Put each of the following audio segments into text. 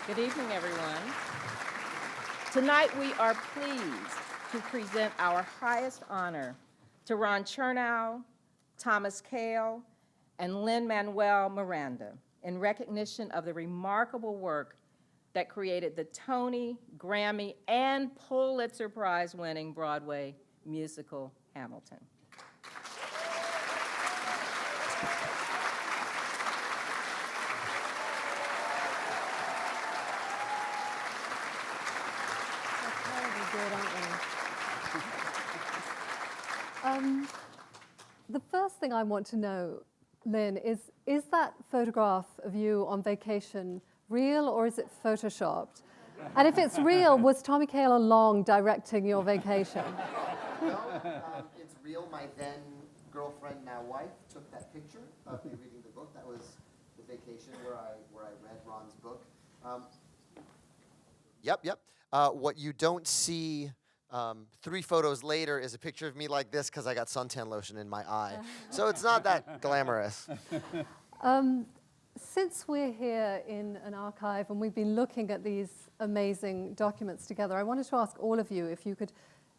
Good evening, everyone. Tonight, we are pleased to present our highest honor to Ron Chernow, Thomas Kail, and Lin-Manuel Miranda in recognition of the remarkable work that created the Tony, Grammy, and Pulitzer Prize-winning Broadway musical Hamilton. The first thing I want to know, Lynn, is that photograph of you on vacation real or is it photoshopped? And if it's real, was Tommy Kail along directing your vacation? No, it's real. My then girlfriend, now wife, took that picture of me reading the book. That was the vacation where I read Ron's book. Yep. What you don't see 3 photos later is a picture of me like this because I got suntan lotion in my eye. So it's not that glamorous. Since we're here in an archive and we've been looking at these amazing documents together, I wanted to ask all of you if you could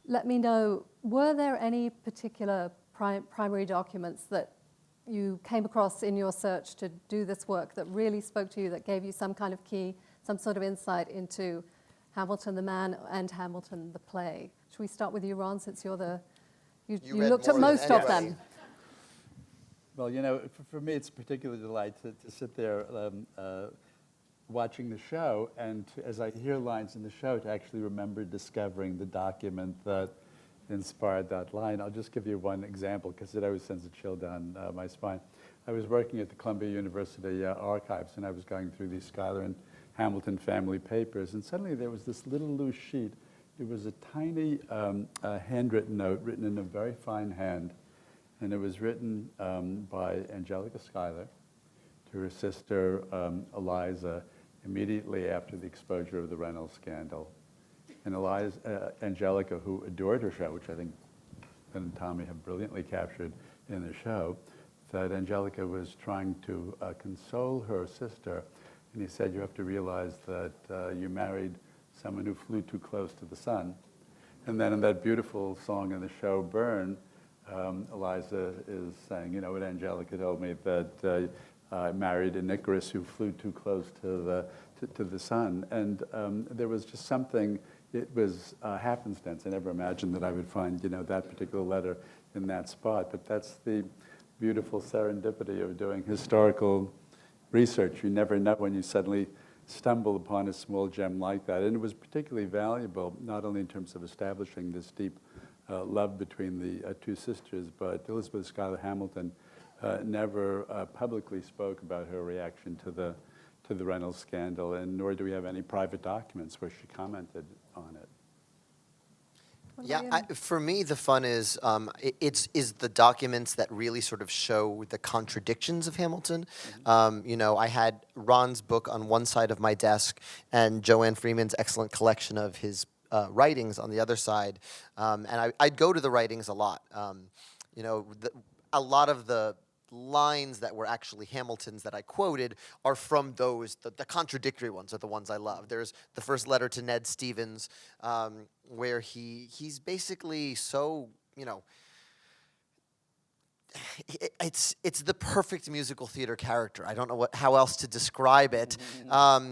let me know, were there any particular primary documents that you came across in your search to do this work that really spoke to you, that gave you some kind of key, some sort of insight into Hamilton the man and Hamilton the play? Should we start with you, Ron, since you looked at most of them? Well, you know, for me, it's a particular delight to sit there watching the show, and as I hear lines in the show, to actually remember discovering the document that inspired that line. I'll just give you one example, because it always sends a chill down my spine. I was working at the Columbia University archives, and I was going through these Schuyler and Hamilton family papers, and suddenly there was this little loose sheet. It was a tiny handwritten note written in a very fine hand, and it was written by Angelica Schuyler to her sister Eliza immediately after the exposure of the Reynolds scandal. And Angelica, who adored her show, which I think Ben and Tommy have brilliantly captured in the show, that Angelica was trying to console her sister. And he said, you have to realize that you married someone who flew too close to the sun. And then in that beautiful song in the show, Burn, Eliza is saying, you know what Angelica told me, that I married an Icarus who flew too close to the sun. And there was just something, it was happenstance. I never imagined that I would find, you know, that particular letter in that spot. But that's the beautiful serendipity of doing historical research. You never know when you suddenly stumble upon a small gem like that. And it was particularly valuable, not only in terms of establishing this deep love between the 2 sisters, but Elizabeth Schuyler Hamilton never publicly spoke about her reaction to the Reynolds scandal, and nor do we have any private documents where she commented on it. Yeah, for me, the fun is it's the documents that really sort of show the contradictions of Hamilton. You know, I had Ron's book on one side of my desk and Joanne Freeman's excellent collection of his writings on the other side, and I'd go to the writings a lot. You know, a lot of the lines that were actually Hamilton's that I quoted are from those, the contradictory ones are the ones I love. There's the first letter to Ned Stevens, where he's basically so, you know, it's the perfect musical theater character. I don't know how else to describe it.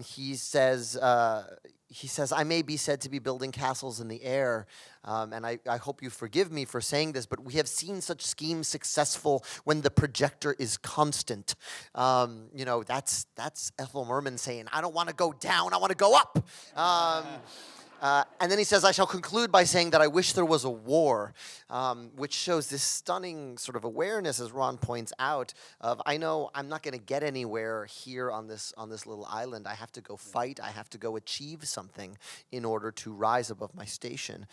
He says, I may be said to be building castles in the air, and I hope you forgive me for saying this, but we have seen such schemes successful when the projector is constant. You know, that's Ethel Merman saying, I don't want to go down, I want to go up. And then he says, I shall conclude by saying that I wish there was a war, which shows this stunning sort of awareness, as Ron points out, of I know I'm not going to get anywhere here on this little island. I have to go fight. I have to go achieve something in order to rise above my station.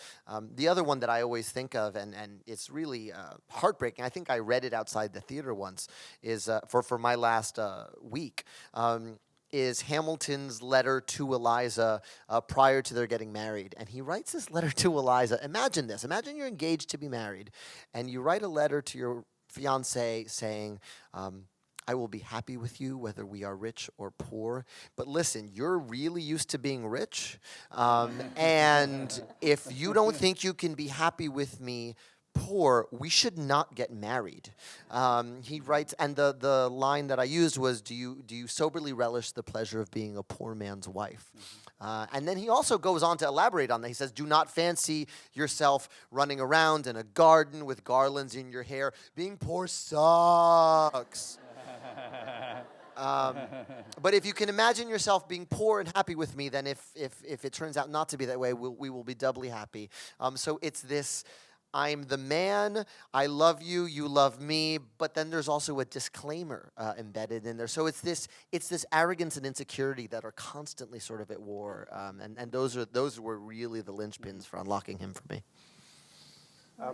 The other one that I always think of, and it's really heartbreaking, I think I read it outside the theater once, is for my last week, is Hamilton's letter to Eliza prior to their getting married. And he writes this letter to Eliza. Imagine this. Imagine you're engaged to be married, and you write a letter to your fiancé saying, I will be happy with you whether we are rich or poor. But listen, you're really used to being rich. And if you don't think you can be happy with me poor, we should not get married. He writes, and the line that I used was, do you soberly relish the pleasure of being a poor man's wife? And then he also goes on to elaborate on that. He says, do not fancy yourself running around in a garden with garlands in your hair. Being poor sucks. But if you can imagine yourself being poor and happy with me, then if it turns out not to be that way, we will be doubly happy. So it's this, I'm the man, I love you, you love me, but then there's also a disclaimer embedded in there. So it's this arrogance and insecurity that are constantly sort of at war, and those were really the linchpins for unlocking him for me. I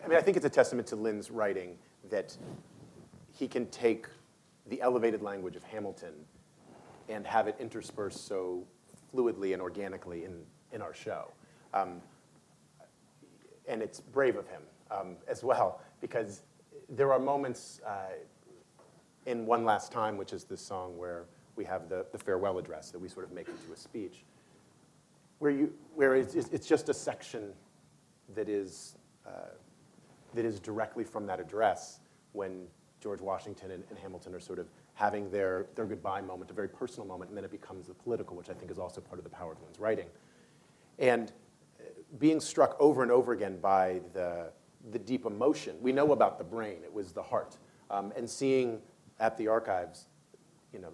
mean, I think it's a testament to Lin's writing that he can take the elevated language of Hamilton and have it interspersed so fluidly and organically in our show. And it's brave of him as well, because there are moments in One Last Time, which is this song where we have the farewell address that we sort of make into a speech, where it's just a section that is directly from that address when George Washington and Hamilton are sort of having their goodbye moment, a very personal moment, and then it becomes the political, which I think is also part of the power of Lin's writing. And being struck over and over again by the deep emotion. We know about the brain, it was the heart. And seeing at the archives,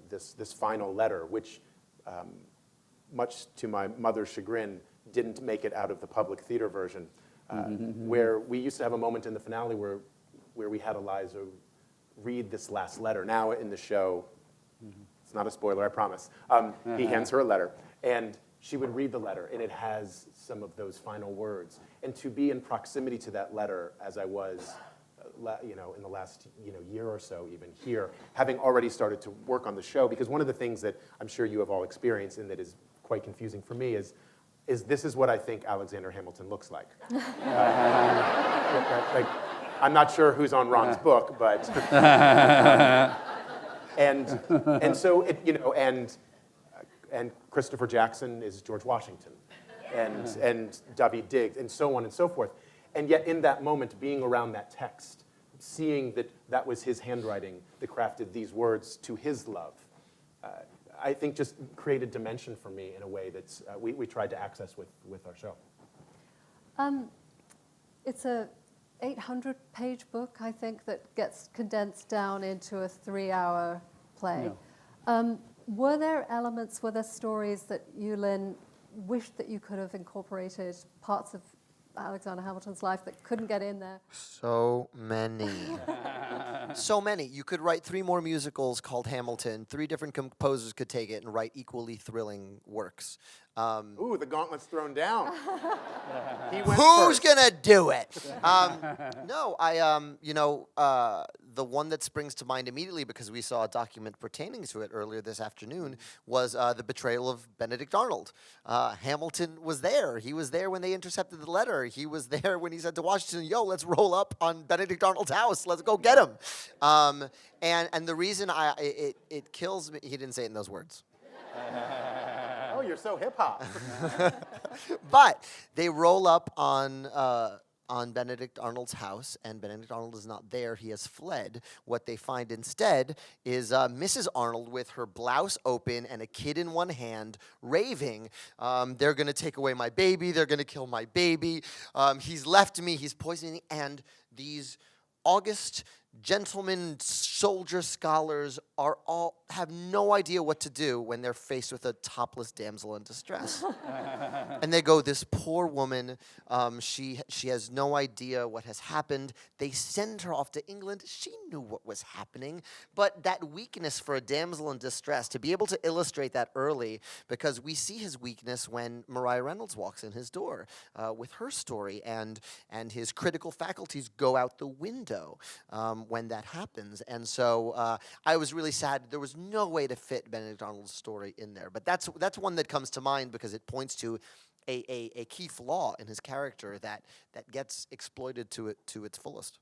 this final letter, which much to my mother's chagrin, didn't make it out of the public theater version, where we used to have a moment in the finale where we had Eliza read this last letter. Now in the show, it's not a spoiler, I promise, he hands her a letter, and she would read the letter, and it has some of those final words. And to be in proximity to that letter, as I was, in the last year or so, even here, having already started to work on the show, because one of the things that I'm sure you have all experienced and that is quite confusing for me is this is what I think Alexander Hamilton looks like. I'm not sure who's on Ron's book, but and so and Christopher Jackson is George Washington, and Daveed Diggs, and so on and so forth. And yet in that moment, being around that text, seeing that was his handwriting that crafted these words to his love, I think just created dimension for me in a way that we tried to access with our show. It's a 800-page book, I think, that gets condensed down into a 3-hour play. Yeah. Were there stories that you, Lin, wished that you could have incorporated parts of Alexander Hamilton's life that couldn't get in there? So many. So many. You could write 3 more musicals called Hamilton. 3 different composers could take it and write equally thrilling works. Ooh, the gauntlet's thrown down. He went Who's first. gonna do it? No, the one that springs to mind immediately, because we saw a document pertaining to it earlier this afternoon, was the betrayal of Benedict Arnold. Hamilton was there. He was there when they intercepted the letter. He was there when he said to Washington, "Yo, let's roll up on Benedict Arnold's house. Let's go get him." And the reason it kills me, he didn't say it in those words. Oh, you're so hip-hop. But they roll up on Benedict Arnold's house, and Benedict Arnold is not there. He has fled. What they find instead is Mrs. Arnold with her blouse open and a kid in one hand, raving, "They're going to take away my baby. They're going to kill my baby. He's left me. He's poisoning me." And these august gentlemen, soldier scholars have no idea what to do when they're faced with a topless damsel in distress. And they go, this poor woman, she has no idea what has happened. They send her off to England. She knew what was happening, but that weakness for a damsel in distress, to be able to illustrate that early, because we see his weakness when Mariah Reynolds walks in his door with her story, and his critical faculties go out the window when that happens. And so I was really sad. There was no way to fit Benedict Arnold's story in there. But that's one that comes to mind because it points to a key flaw in his character that gets exploited to its fullest.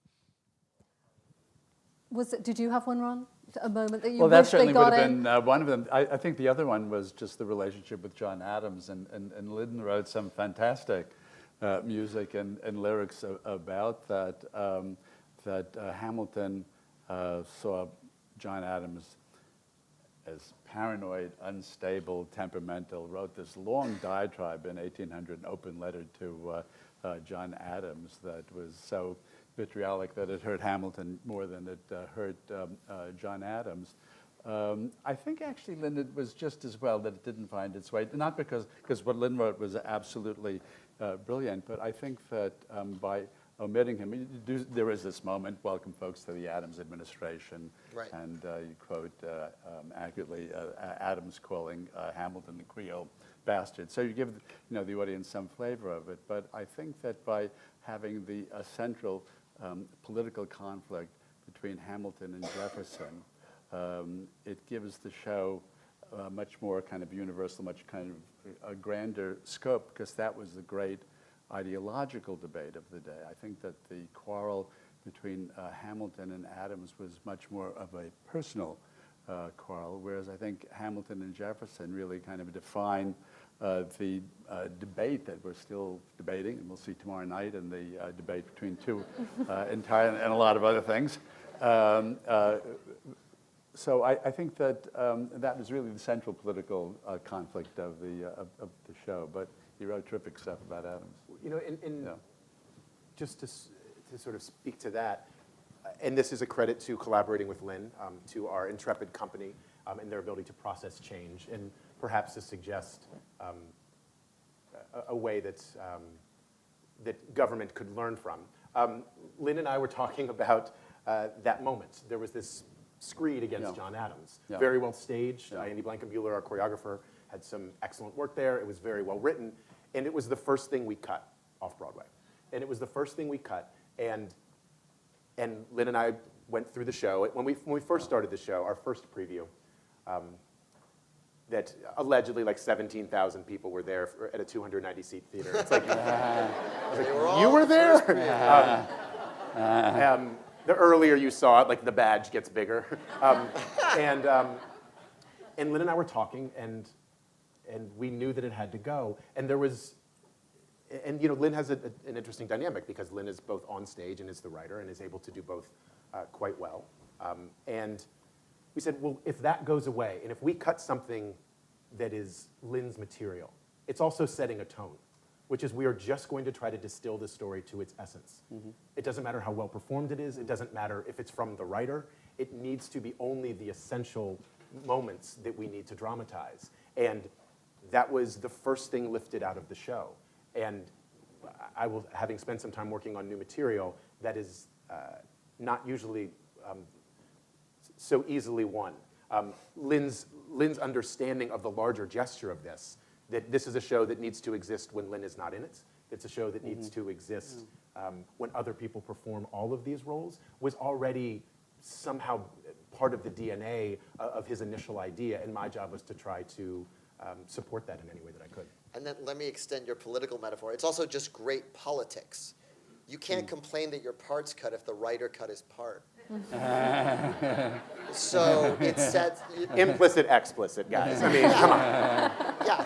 Did you have one, Ron? A moment that you Well, that wish they certainly would got have in? been one of them. I think the other one was just the relationship with John Adams, and Lynn wrote some fantastic music and lyrics about that. Hamilton saw John Adams as paranoid, unstable, temperamental, wrote this long diatribe in 1800, an open letter to John Adams that was so vitriolic that it hurt Hamilton more than it hurt John Adams. I think actually Lynn, it was just as well that it didn't find its way, not because what Lynn wrote was absolutely brilliant, but I think that by omitting him, there is this moment, welcome folks to the Adams administration, Right. and you quote accurately Adams calling Hamilton the Creole bastard. So you give the audience some flavor of it, but I think that by having the central political conflict between Hamilton and Jefferson, it gives the show much more kind of universal, much kind of a grander scope, because that was the great ideological debate of the day. I think that the quarrel between Hamilton and Adams was much more of a personal quarrel, whereas I think Hamilton and Jefferson really kind of define the debate that we're still debating, and we'll see tomorrow night in the debate between two entire and a lot of other things. So I think that that was really the central political conflict of the show. But he wrote terrific stuff about Adams. Just to sort of speak to that, and this is a credit to collaborating with Lynn, to our intrepid company, and their ability to process change, and perhaps to suggest a way that government could learn from. Lynn and I were talking about that moment. There was this screed against John Adams, very well staged. Andy Blankenbuehler, our choreographer, had some excellent work there. It was very well written, and it was the first thing we cut off Broadway. And it was the first thing we cut, and Lynn and I went through the show. When we first started the show, our first preview, that allegedly like 17,000 people were there at a 290-seat theater. It's like, I was like, you were there? The earlier you saw it, like the badge gets bigger. And Lynn and I were talking, and we knew that it had to go. And there was, and Lynn has an interesting dynamic, because Lynn is both on stage and is the writer and is able to do both quite well. And we said, well, if that goes away, and if we cut something that is Lynn's material, it's also setting a tone, which is we are just going to try to distill the story to its essence. Mm-hmm. It doesn't matter how well performed it is. It doesn't matter if it's from the writer. It needs to be only the essential moments that we need to dramatize. And that was the first thing lifted out of the show. And having spent some time working on new material, that is not usually so easily won. Lynn's understanding of the larger gesture of this, that this is a show that needs to exist when Lynn is not in it. It's a show that needs to exist when other people perform all of these roles, was already somehow part of the DNA of his initial idea, and my job was to try to support that in any way that I could. And then let me extend your political metaphor. It's also just great politics. You can't complain that your part's cut if the writer cut his part. So it sets... Implicit, explicit, guys. I mean, come on. Yeah.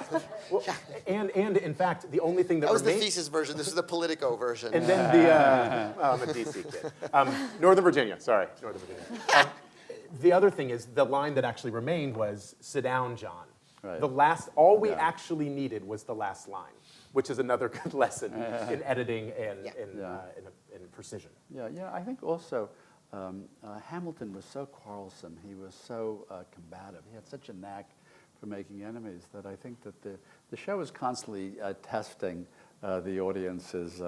Well, and in fact, the only thing That was the thesis version. This is the Politico version. And then I'm a DC kid. Northern Virginia, sorry, Northern Virginia. The other thing is, the line that actually remained was, "Sit down, John." Right. All we actually needed was the last line, which is another good lesson in editing and in precision. Yeah. I think also Hamilton was so quarrelsome. He was so combative. He had such a knack for making enemies that I think that the show is constantly testing the audience's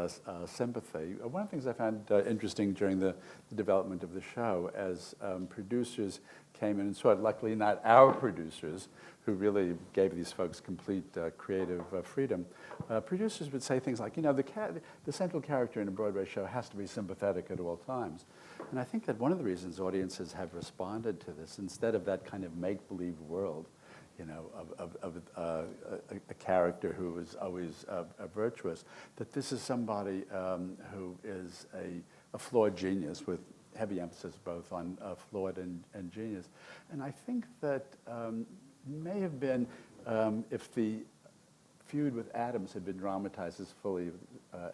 sympathy. One of the things I found interesting during the development of the show, as producers came in and saw it, luckily not our producers, who really gave these folks complete creative freedom, producers would say things like, the central character in a Broadway show has to be sympathetic at all times. And I think that one of the reasons audiences have responded to this, instead of that kind of make-believe world, of a character who is always virtuous, that this is somebody who is a flawed genius with heavy emphasis both on flawed and genius. And I think that may have been, if the feud with Adams had been dramatized as fully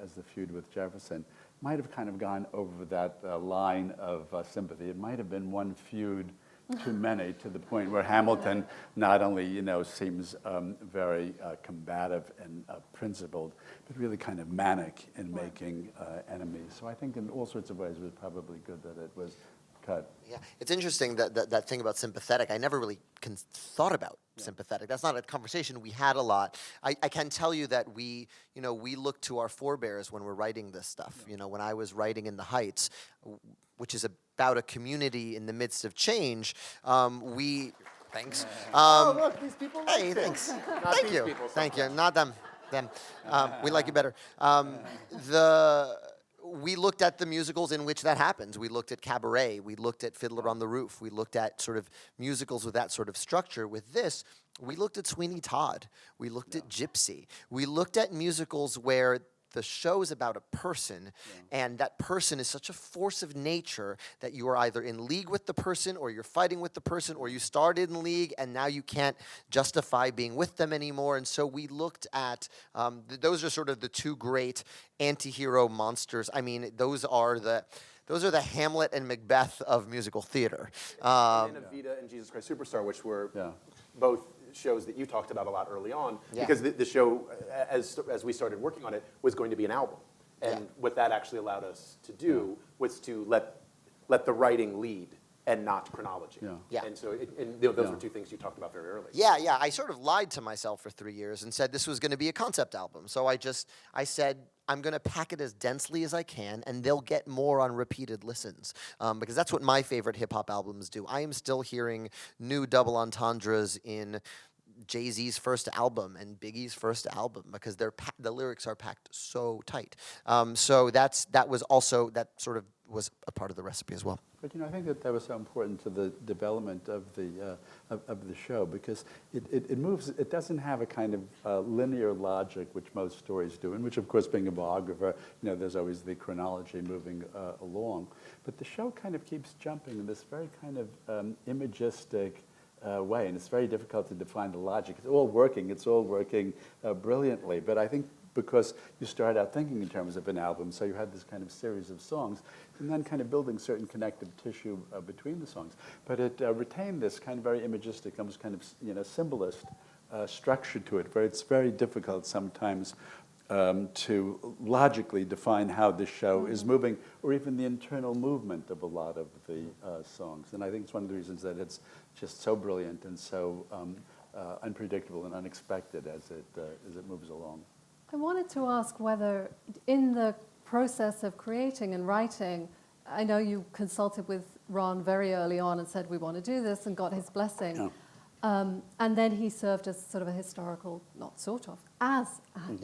as the feud with Jefferson, might have kind of gone over that line of sympathy. It might have been one feud too many, to the point where Hamilton not only, seems very combative and principled, but really kind of manic in making enemies. So I think in all sorts of ways it was probably good that it was cut. Yeah, it's interesting that thing about sympathetic. I never really thought about sympathetic. That's not a conversation we had a lot. I can tell you that we look to our forebears when we're writing this stuff. When I was writing In the Heights, which is about a community in the midst of change, thanks. Oh, look, these people like Hey, it. thanks. Not Thank these you. people, Thank you. sometimes. Not them. Them. We like you better. We looked at the musicals in which that happens. We looked at Cabaret. We looked at Fiddler on the Roof. We looked at sort of musicals with that sort of structure. With this, we looked at Sweeney Todd. We looked at Gypsy. We looked at musicals where the show is about a person, and that person is such a force of nature that you are either in league with the person, or you're fighting with the person, or you started in league and now you can't justify being with them anymore. And so we looked at, those are sort of the two great anti-hero monsters. I mean, those are the Hamlet and Macbeth of musical theater. And Evita and Jesus Christ Superstar, which were both shows that you talked about a lot early on, because the show, as we started working on it, was going to be an album. And what that actually allowed us to do was to let the writing lead and not chronology. And so those were two things you talked about very early. Yeah. I sort of lied to myself for 3 years and said this was going to be a concept album. So I said, I'm going to pack it as densely as I can, and they'll get more on repeated listens, because that's what my favorite hip-hop albums do. I am still hearing new double entendres in Jay-Z's first album and Biggie's first album, because the lyrics are packed so tight. So that sort of was a part of the recipe as well. But I think that was so important to the development of the show, because it moves. It doesn't have a kind of linear logic which most stories do, and which, of course, being a biographer, there's always the chronology moving along. But the show kind of keeps jumping in this very kind of imagistic way, and it's very difficult to define the logic. It's all working brilliantly. But I think because you start out thinking in terms of an album, so you had this kind of series of songs, and then kind of building certain connective tissue between the songs. But it retained this kind of very imagistic, almost kind of symbolist structure to it, where it's very difficult sometimes to logically define how this show is moving, or even the internal movement of a lot of the songs. And I think it's one of the reasons that it's just so brilliant and so unpredictable and unexpected as it moves along. I wanted to ask whether in the process of creating and writing, I know you consulted with Ron very early on and said, we want to do this, and got his blessing. And then he served as sort of a historical, as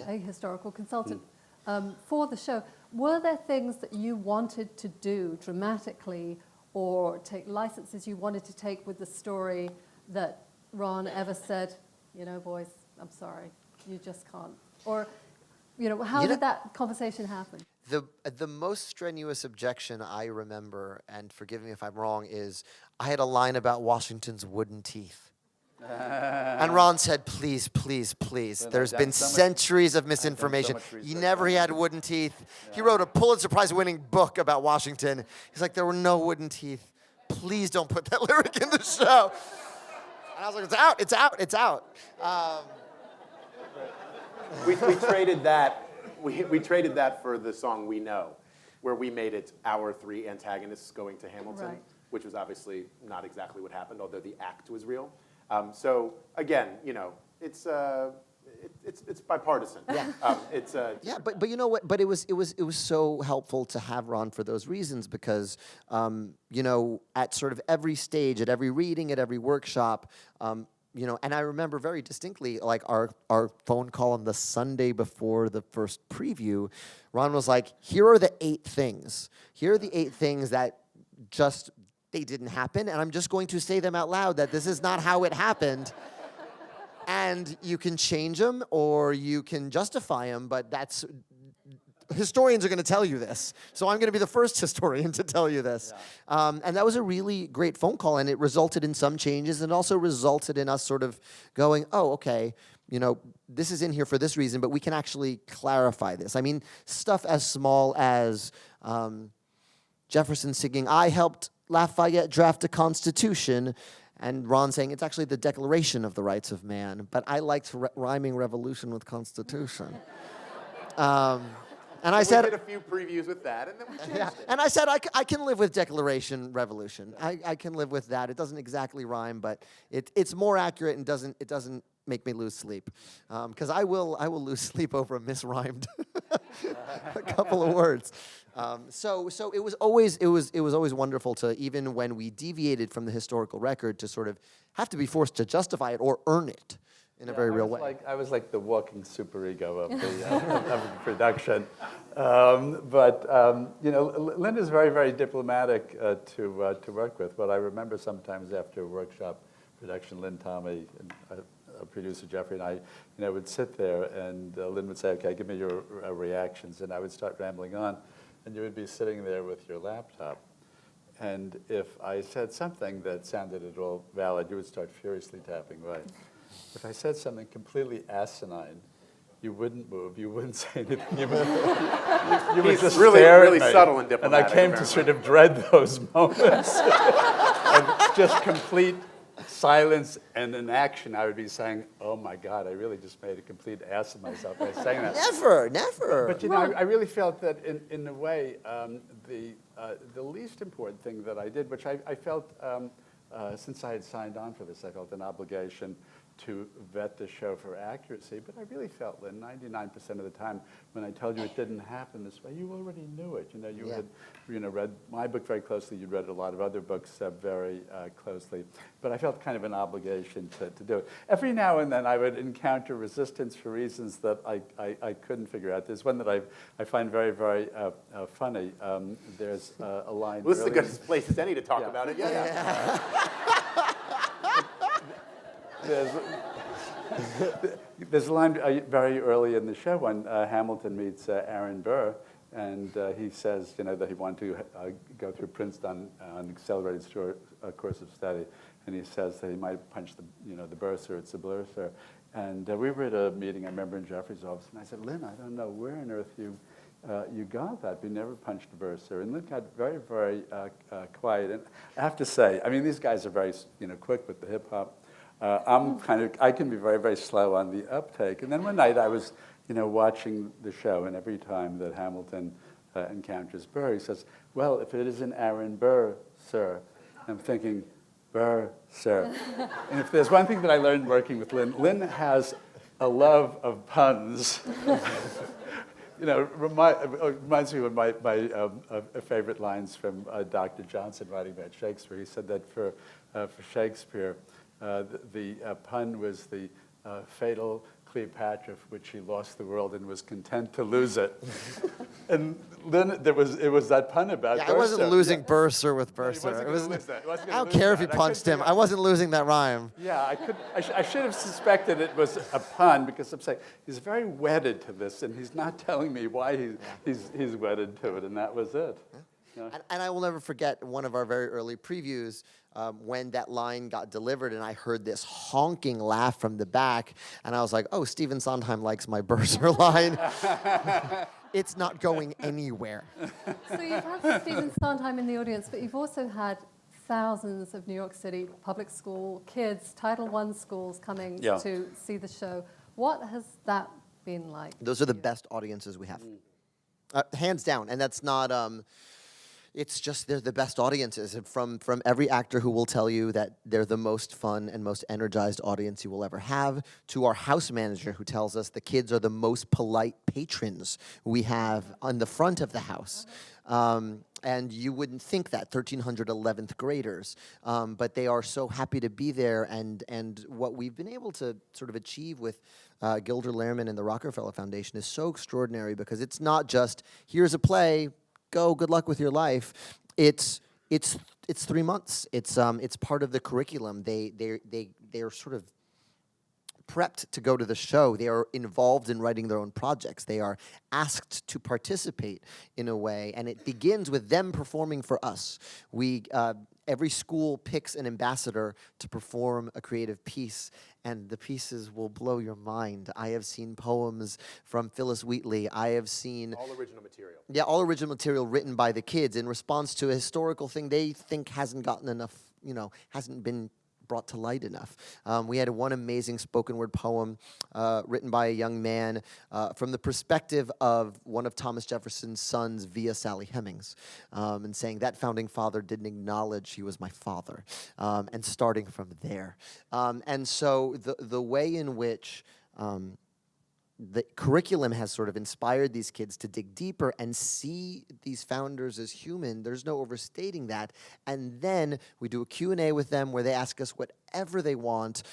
a historical consultant for the show. Were there things that you wanted to do dramatically, or take licenses you wanted to take with the story, that Ron ever said, boys, I'm sorry, you just can't? Or, how did that conversation happen? The most strenuous objection I remember, and forgive me if I'm wrong, is I had a line about Washington's wooden teeth. And Ron said, please, please, please. Well, There's I've been done so much- centuries of I've done misinformation. so much He research never on had wooden teeth. He wrote a Pulitzer Prize-winning book about Washington. He's like, there were no wooden teeth. Please don't put that lyric in the show. And I was like, it's out. We traded that. We traded that for the song We Know, where we made it our three antagonists going to Hamilton, Right. which was obviously not exactly what happened, although the act was real. So again, it's bipartisan. Yeah. Yeah, but you know what? But it was so helpful to have Ron for those reasons, because at sort of every stage, at every reading, at every workshop, and I remember very distinctly, like our phone call on the Sunday before the first preview, Ron was like, here are the 8 things. Here are the 8 things that they didn't happen, and I'm just going to say them out loud, that this is not how it happened. And you can change them or you can justify them, but historians are going to tell you this. So I'm going to be the first historian to tell you this. And that was a really great phone call, and it resulted in some changes, and also resulted in us sort of going, oh, okay, you know, this is in here for this reason, but we can actually clarify this. I mean, stuff as small as Jefferson singing, I helped Lafayette draft a constitution, and Ron saying, it's actually the Declaration of the Rights of Man, but I liked rhyming revolution with constitution. And I said, we did a few previews with that, and then we changed it. and I said, I can live with Declaration Revolution. I can live with that. It doesn't exactly rhyme, but it's more accurate and it doesn't make me lose sleep. Because I will lose sleep over a misrhymed a couple of words. So it was always wonderful to, even when we deviated from the historical record, to sort of have to be forced to justify it or earn it in a very real way. I was like the walking superego of the production. But you know, Lynn is very, very diplomatic to work with. What I remember sometimes after a workshop production, Lynn, Tommy, and producer Jeffrey and I, you know, would sit there, and Lynn would say, "Okay, give me your reactions," and I would start rambling on, and you would be sitting there with your laptop. And if I said something that sounded at all valid, you would start furiously tapping away. If I said something completely asinine, you wouldn't move, you wouldn't say anything. You would He's just really, stare really at me. subtle and And diplomatic. I came to sort of dread those moments of just complete silence, and in action I would be saying, oh my God, I really just made a complete ass of myself by saying that. Never. But you know, I really felt that in a way, the least important thing that I did, which I felt, since I had signed on for this, I felt an obligation to vet the show for accuracy, but I really felt that 99% of the time when I told you it didn't happen this way, you already knew it. You know, you had read my book very closely, you'd read a lot of other books very closely, but I felt kind of an obligation to do it. Every now and then I would encounter resistance for reasons that I couldn't figure out. There's one that I find very, very funny. There's a line. Well, this is the good place as any to talk about it. There's a line very early in the show when Hamilton meets Aaron Burr, and he says, you know, that he wanted to go through Princeton on an accelerated course of study, and he says that he might punch the bursar, it's a bursar. And we were at a meeting, I remember, in Jeffrey's office, and I said, Lynn, I don't know where on earth you got that. We never punched a bursar. And Lynn got very, very quiet. And I have to say, I mean, these guys are very, quick with the hip hop. I can be very, very slow on the uptake. And then one night I was, watching the show, and every time that Hamilton encounters Burr, he says, well, if it isn't Aaron Burr, sir. I'm thinking, Burr, sir. And if there's one thing that I learned working with Lynn, Lynn has a love of puns. Reminds me of my favorite lines from Dr. Johnson writing about Shakespeare. He said that for Shakespeare, the pun was the fatal Cleopatra, for which he lost the world and was content to lose it. And then it was that pun about I wasn't losing Bursar with Bursar. I don't care if he punched him. I wasn't losing that rhyme. Yeah, I should have suspected it was a pun, because I'm saying he's very wedded to this, and he's not telling me why he's wedded to it, and that was it. Yeah. And I will never forget one of our very early previews when that line got delivered, and I heard this honking laugh from the back, and I was like, oh, Stephen Sondheim likes my Bursar line. It's not going anywhere. So you've had Stephen Sondheim in the audience, but you've also had thousands of New York City public school kids, Title I schools coming to see the show. What has that been like? Those are the best audiences we have. Hands down. And that's not... It's just they're the best audiences. From every actor who will tell you that they're the most fun and most energized audience you will ever have, to our house manager who tells us the kids are the most polite patrons we have on the front of the house. And you wouldn't think that, 1,300 11th graders. But they are so happy to be there. And what we've been able to sort of achieve with Gilder Lehrman and the Rockefeller Foundation is so extraordinary, because it's not just, here's a play, go, good luck with your life. It's 3 months. It's part of the curriculum. They're sort of prepped to go to the show. They are involved in writing their own projects. They are asked to participate in a way, and it begins with them performing for us. Every school picks an ambassador to perform a creative piece, and the pieces will blow your mind. I have seen poems from Phyllis Wheatley. I have seen... All original material. Yeah, all original material written by the kids in response to a historical thing they think hasn't gotten enough, hasn't been brought to light enough. We had one amazing spoken word poem written by a young man from the perspective of one of Thomas Jefferson's sons via Sally Hemings, and saying that founding father didn't acknowledge he was my father, and starting from there. And so the way in which the curriculum has sort of inspired these kids to dig deeper and see these founders as human. There's no overstating that. And then we do a Q&A with them where they ask us whatever they want.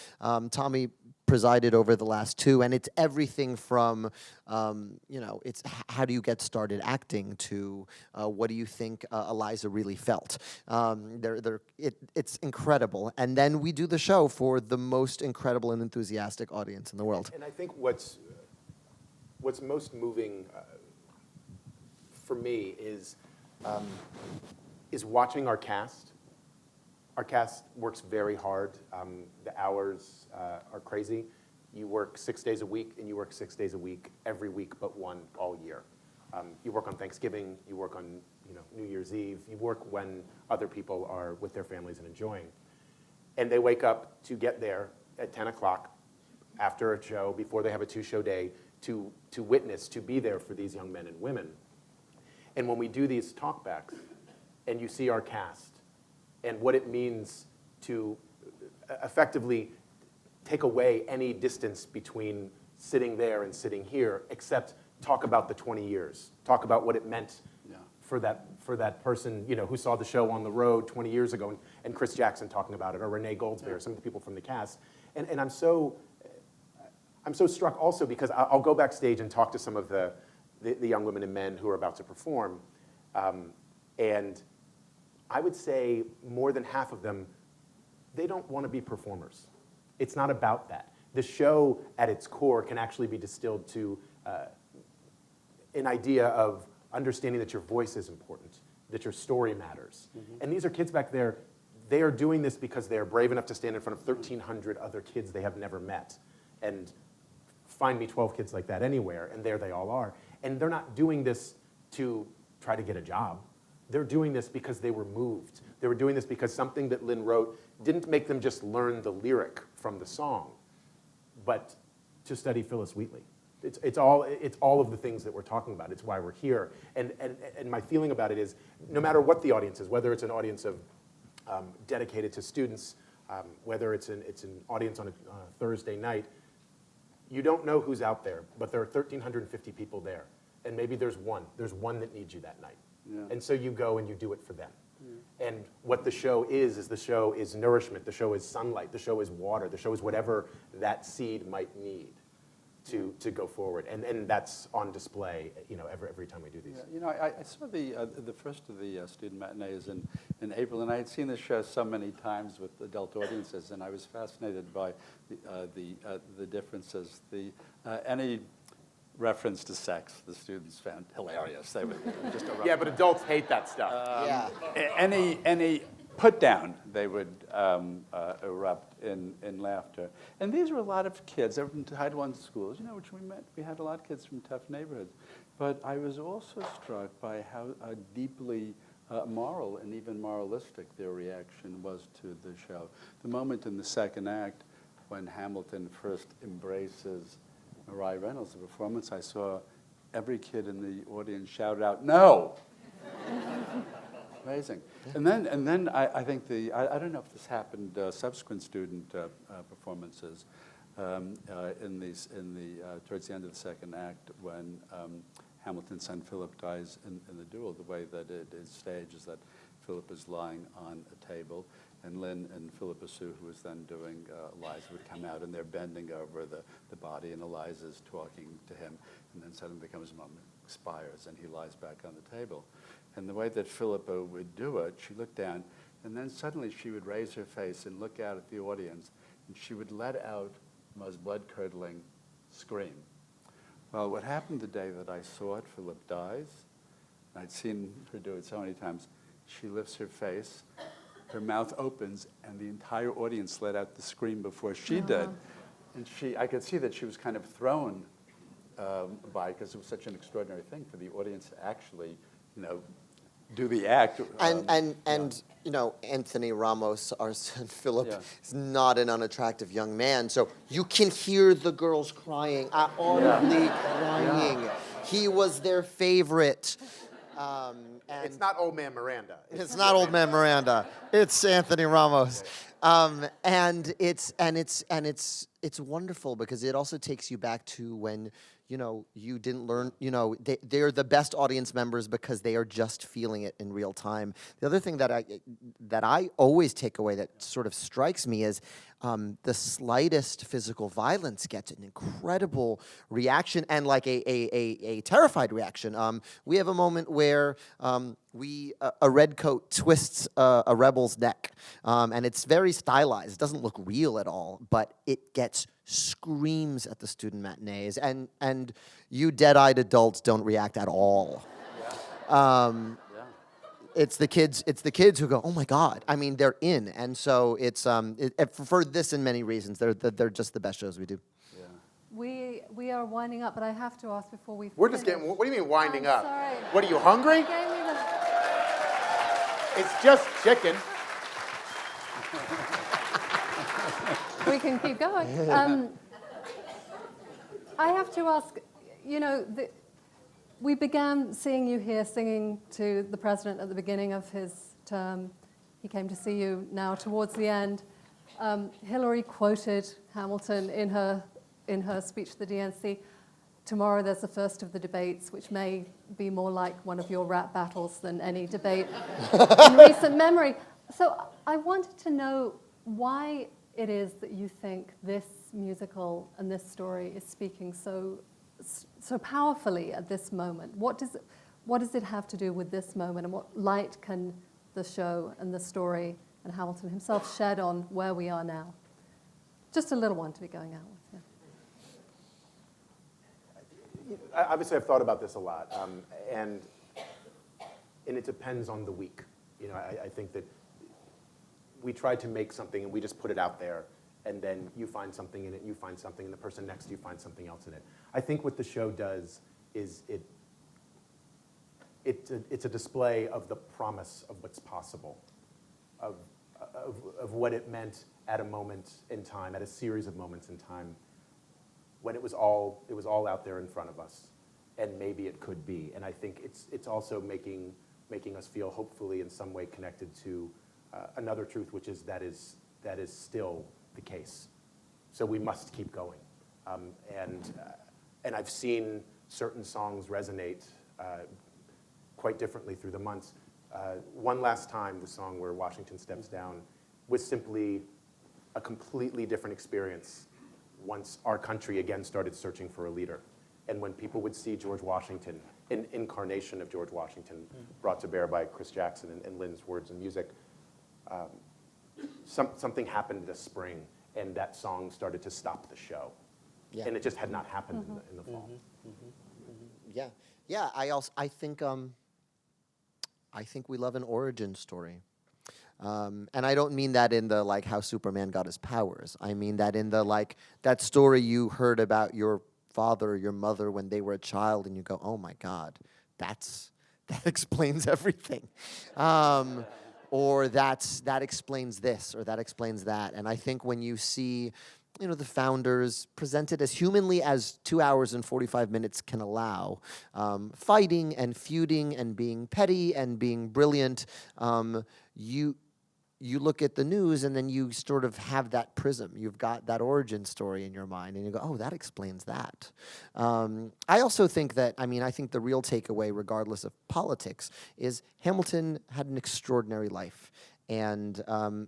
Tommy presided over the last two, and it's everything from, it's how do you get started acting to what do you think Eliza really felt. It's incredible. And then we do the show for the most incredible and enthusiastic audience in the world. And I think what's most moving for me is watching our cast. Our cast works very hard. The hours are crazy. You work 6 days a week, and you work 6 days a week every week but one all year. You work on Thanksgiving. You work on New Year's Eve. You work when other people are with their families and enjoying. And they wake up to get there at 10 o'clock after a show, before they have a 2-show day, to witness, to be there for these young men and women. And when we do these talkbacks, and you see our cast, and what it means to effectively take away any distance between sitting there and sitting here, except talk about the 20 years, talk about what it meant for that person who saw the show on the road 20 years ago, and Chris Jackson talking about it, or Renee Goldsberry, or some of the people from the cast. And I'm so struck also because I'll go backstage and talk to some of the young women and men who are about to perform. And I would say more than half of them, they don't want to be performers. It's not about that. The show at its core can actually be distilled to an idea of understanding that your voice is important, that your story matters. Mm-hmm. And these are kids back there, they are doing this because they are brave enough to stand in front of 1,300 other kids they have never met. And find me 12 kids like that anywhere, and there they all are. And they're not doing this to try to get a job. They're doing this because they were moved. They were doing this because something that Lin wrote didn't make them just learn the lyric from the song, but to study Phyllis Wheatley. It's all of the things that we're talking about. It's why we're here. And my feeling about it is, no matter what the audience is, whether it's an audience of dedicated to students, whether it's an audience on a Thursday night, you don't know who's out there, but there are 1,350 people there. And maybe there's one that needs you that night. Yeah. And so you go and you do it for them. Yeah. And what the show is the show is nourishment, the show is sunlight, the show is water, the show is whatever that seed might need to go forward. And that's on display, every time we do these. Yeah, I saw the first of the student matinees in April, and I had seen this show so many times with adult audiences, and I was fascinated by the differences. Any reference to sex, the students found hilarious. They would just erupt. Yeah, but adults hate that stuff. Any put down, they would erupt in laughter. And these were a lot of kids. They were from Title I schools, which we met. We had a lot of kids from tough neighborhoods. But I was also struck by how deeply moral and even moralistic their reaction was to the show. The moment in the second act when Hamilton first embraces Mariah Reynolds, the performance, I saw every kid in the audience shout out, "No!" Amazing. And then I think I don't know if this happened subsequent student performances towards the end of the second act when Hamilton's son Philip dies in the duel. The way that it is staged is that Philip is lying on a table, and Lin and Philippa Sue, who was then doing Eliza, would come out, and they're bending over the body, and Eliza's talking to him, and then suddenly there comes a moment, expires, and he lies back on the table. And the way that Philippa would do it, she looked down, and then suddenly she would raise her face and look out at the audience, and she would let out most blood-curdling scream. Well, what happened the day that I saw it, Philip dies. I'd seen her do it so many times. She lifts her face, her mouth opens, and the entire audience let out the scream before she did. And I could see that she was kind of thrown by, because it was such an extraordinary thing for the audience to actually, do the act. And you know, Anthony Ramos, our son Philip, is not an unattractive young man, so you can hear the girls crying, audibly crying. He was their favorite. It's not Old Man Miranda. It's not Old Man Miranda. It's Anthony Ramos. And it's wonderful because it also takes you back to when you didn't learn. They're the best audience members because they are just feeling it in real time. The other thing that I always take away that sort of strikes me is the slightest physical violence gets an incredible reaction and like a terrified reaction. We have a moment where a redcoat twists a rebel's neck, and it's very stylized. It doesn't look real at all, but it gets screams at the student matinees, and you dead-eyed adults don't react at all. It's the kids who go, oh my God. I mean, they're in, and so it's for this and many reasons. They're just the best shows we do. We are winding up, but I have to ask before we. We're just getting. What do you mean winding up? Sorry. What are you hungry? You gave me It's just chicken. we can keep going. I have to ask, we began seeing you here singing to the president at the beginning of his term. He came to see you now towards the end. Hillary quoted Hamilton in her speech to the DNC. Tomorrow there's the first of the debates, which may be more like one of your rap battles than any debate in recent memory. So I wanted to know why it is that you think this musical and this story is speaking so powerfully at this moment. What does it have to do with this moment, and what light can the show and the story and Hamilton himself shed on where we are now? Just a little one to be going out with. Obviously, I've thought about this a lot, and it depends on the week. I think that we try to make something and we just put it out there, and then you find something in it, you find something, and the person next to you finds something else in it. I think what the show does is it's a display of the promise of what's possible, of what it meant at a moment in time, at a series of moments in time, when it was all out there in front of us, and maybe it could be. And I think it's also making us feel hopefully in some way connected to another truth, which is that is still the case. So we must keep going. And I've seen certain songs resonate quite differently through the months. One Last Time, the song where Washington steps down, was simply a completely different experience once our country again started searching for a leader. And when people would see George Washington, an incarnation of George Washington, brought to bear by Chris Jackson and Lynn's words and music, something happened this spring, and that song started to stop the show. Yeah. And it just had not happened in the fall. Yeah. I think we love an origin story. And I don't mean that in the how Superman got his powers. I mean that in the that story you heard about your father or your mother when they were a child, and you go, oh my God, that explains everything. Or that explains this, or that explains that. And I think when you see, the founders presented as humanly as 2 hours and 45 minutes can allow, fighting and feuding and being petty and being brilliant, you look at the news and then you sort of have that prism. You've got that origin story in your mind, and you go, oh, that explains that. I also think that, I think the real takeaway, regardless of politics, is Hamilton had an extraordinary life. And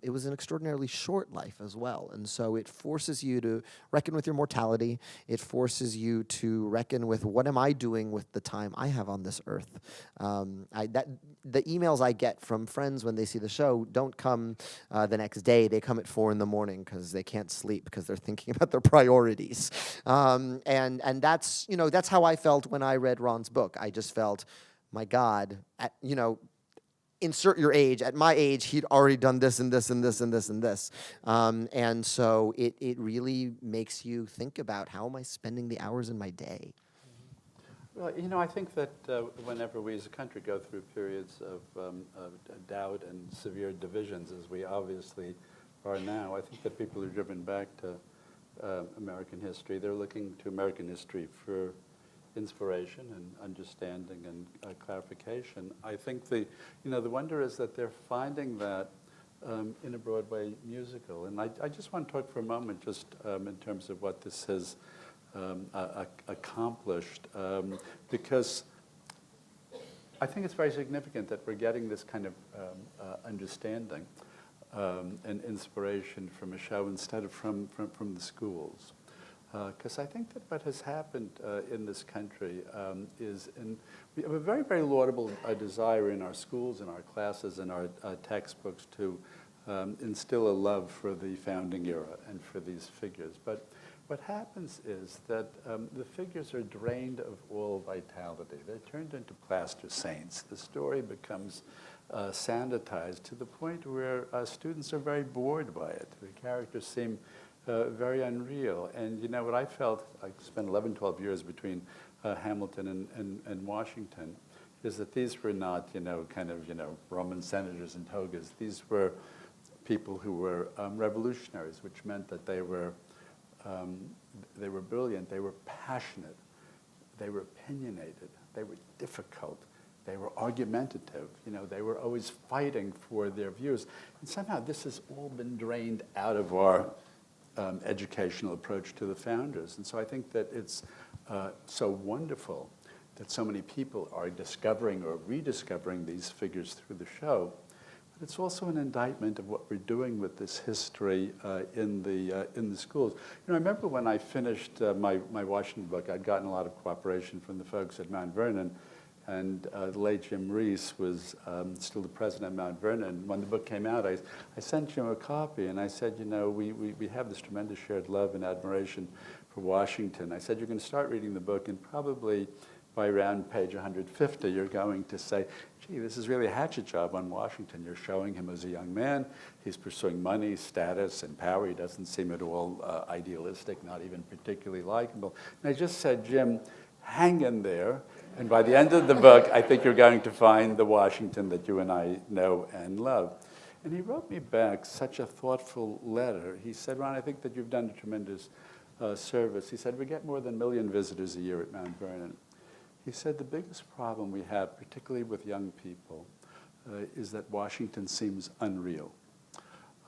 it was an extraordinarily short life as well. And so it forces you to reckon with your mortality. It forces you to reckon with, what am I doing with the time I have on this earth? The emails I get from friends when they see the show don't come the next day. They come at 4 in the morning because they can't sleep because they're thinking about their priorities. And that's, that's how I felt when I read Ron's book. I just felt, my God, insert your age. At my age, he'd already done this and this and this and this and this. And so it really makes you think about, how am I spending the hours in my day? Well, I think that whenever we as a country go through periods of doubt and severe divisions, as we obviously are now, I think that people are driven back to American history. They're looking to American history for inspiration and understanding and clarification. I think the wonder is that they're finding that in a Broadway musical. And I just want to talk for a moment just in terms of what this has accomplished, because I think it's very significant that we're getting this kind of understanding and inspiration from a show instead of from the schools. Because I think that what has happened in this country is we have a very, very laudable desire in our schools, in our classes, in our textbooks to instill a love for the founding era and for these figures. But what happens is that the figures are drained of all vitality. They're turned into plaster saints. The story becomes sanitized to the point where students are very bored by it. The characters seem very unreal. And what I felt, I spent 11, 12 years between Hamilton and Washington, is that these were not, Roman senators in togas. These were people who were revolutionaries, which meant that they were brilliant, they were passionate, they were opinionated, they were difficult, they were argumentative, they were always fighting for their views. And somehow this has all been drained out of our educational approach to the founders. And so I think that it's so wonderful that so many people are discovering or rediscovering these figures through the show. But it's also an indictment of what we're doing with this history in the schools. I remember when I finished my Washington book, I'd gotten a lot of cooperation from the folks at Mount Vernon, and the late Jim Reese was still the president of Mount Vernon. When the book came out, I sent Jim a copy, and I said, we have this tremendous shared love and admiration for Washington. I said, you're going to start reading the book, and probably by around page 150, you're going to say, gee, this is really a hatchet job on Washington. You're showing him as a young man. He's pursuing money, status, and power. He doesn't seem at all idealistic, not even particularly likable. And I just said, Jim, hang in there. And by the end of the book, I think you're going to find the Washington that you and I know and love. And he wrote me back such a thoughtful letter. He said, Ron, I think that you've done a tremendous service. He said, we get more than 1 million visitors a year at Mount Vernon. He said, the biggest problem we have, particularly with young people, is that Washington seems unreal.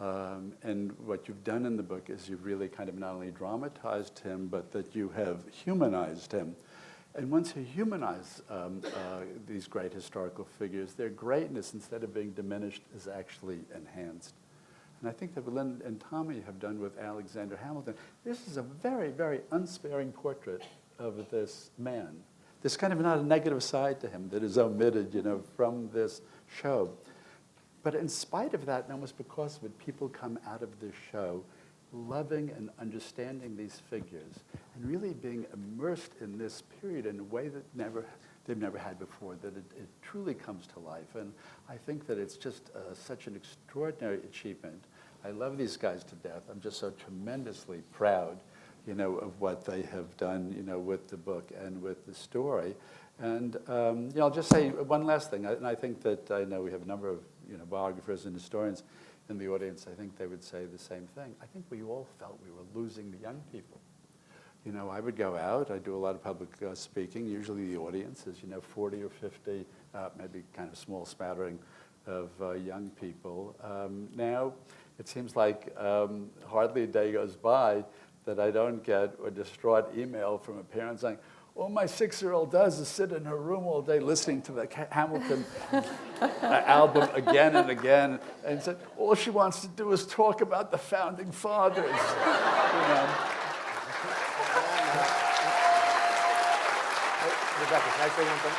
And what you've done in the book is you've really kind of not only dramatized him, but that you have humanized him. And once you humanize these great historical figures, their greatness, instead of being diminished, is actually enhanced. And I think that what Lin and Tommy have done with Alexander Hamilton, this is a very, very unsparing portrait of this man. There's kind of not a negative side to him that is omitted, from this show. But in spite of that, and almost because of it, people come out of this show loving and understanding these figures and really being immersed in this period in a way that they've never had before, that it truly comes to life. And I think that it's just such an extraordinary achievement. I love these guys to death. I'm just so tremendously proud of what they have done, with the book and with the story. And, I'll just say one last thing. And I think that I know we have a number of, biographers and historians in the audience. I think they would say the same thing. I think we all felt we were losing the young people. I would go out. I do a lot of public speaking. Usually the audience is, 40 or 50, maybe kind of small smattering of young people. Now, it seems like hardly a day goes by that I don't get a distraught email from a parent saying, all my 6-year-old does is sit in her room all day listening to the Hamilton album again and again, and said, all she wants to do is talk about the founding fathers. Rebecca, can I say one thing?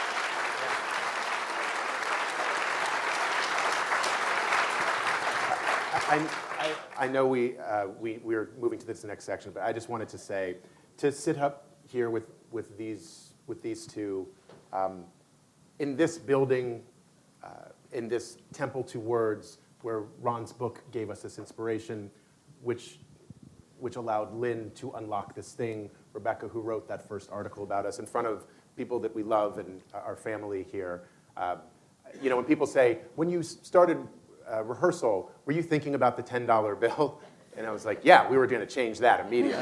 I know we're moving to this next section, but I just wanted to say, to sit up here with these two, in this building, in this temple to words, where Ron's book gave us this inspiration, which allowed Lynn to unlock this thing, Rebecca, who wrote that first article about us, in front of people that we love and our family here. When people say, when you started rehearsal, were you thinking about the $10 bill? And I was like, yeah, we were going to change that immediately.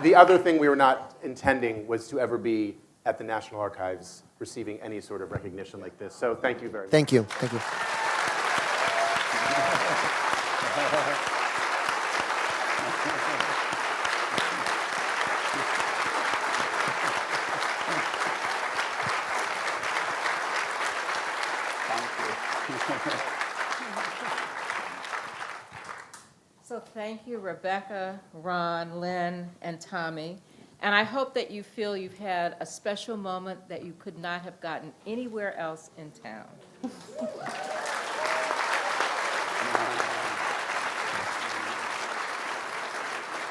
The other thing we were not intending was to ever be at the National Archives receiving any sort of recognition like this. So thank you very much. Thank you. Thank you. So thank you, Rebecca, Ron, Lynn, and Tommy. And I hope that you feel you've had a special moment that you could not have gotten anywhere else in town.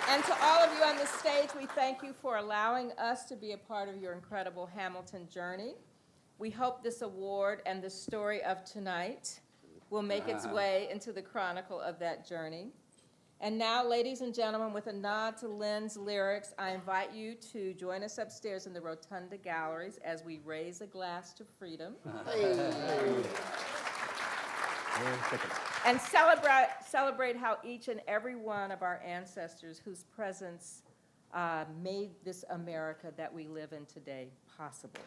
And to all of you on the stage, we thank you for allowing us to be a part of your incredible Hamilton journey. We hope this award and the story of tonight will make its way into the chronicle of that journey. And now, ladies and gentlemen, with a nod to Lynn's lyrics, I invite you to join us upstairs in the Rotunda Galleries as we raise a glass to freedom. And celebrate how each and every one of our ancestors whose presence made this America that we live in today possible.